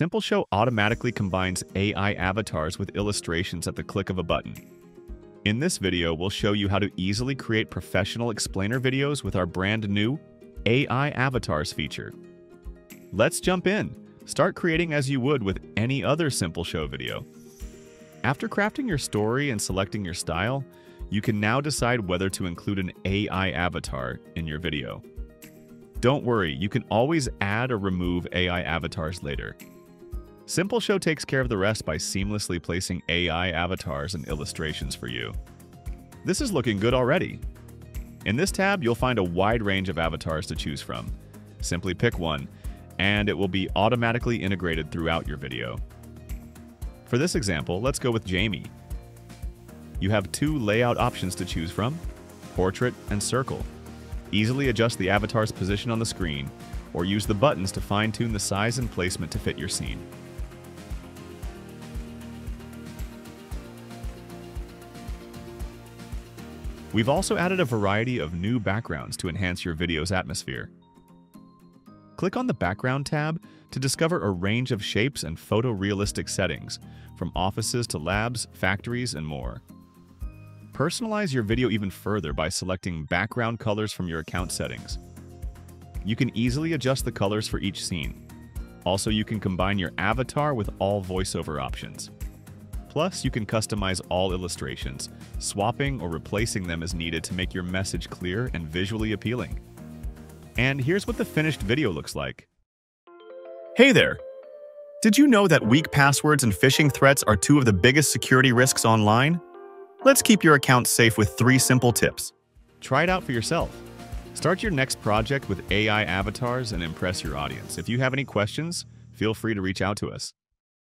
simpleshow automatically combines AI avatars with illustrations at the click of a button. In this video, we'll show you how to easily create professional explainer videos with our brand new AI avatars feature. Let's jump in. Start creating as you would with any other simpleshow video. After crafting your story and selecting your style, you can now decide whether to include an AI avatar in your video. Don't worry, you can always add or remove AI avatars later. simpleshow takes care of the rest by seamlessly placing AI avatars and illustrations for you. This is looking good already. In this tab, you'll find a wide range of avatars to choose from. Simply pick one, and it will be automatically integrated throughout your video. For this example, let's go with Jamie. You have two layout options to choose from, portrait and circle. Easily adjust the avatar's position on the screen, or use the buttons to fine-tune the size and placement to fit your scene. We've also added a variety of new backgrounds to enhance your video's atmosphere. Click on the Background tab to discover a range of shapes and photorealistic settings, from offices to labs, factories, and more. Personalize your video even further by selecting background colors from your account settings. You can easily adjust the colors for each scene. Also, you can combine your avatar with all voiceover options. Plus, you can customize all illustrations, swapping or replacing them as needed to make your message clear and visually appealing. And here's what the finished video looks like. Hey there! Did you know that weak passwords and phishing threats are two of the biggest security risks online? Let's keep your account safe with 3 simple tips. Try it out for yourself. Start your next project with AI avatars and impress your audience. If you have any questions, feel free to reach out to us.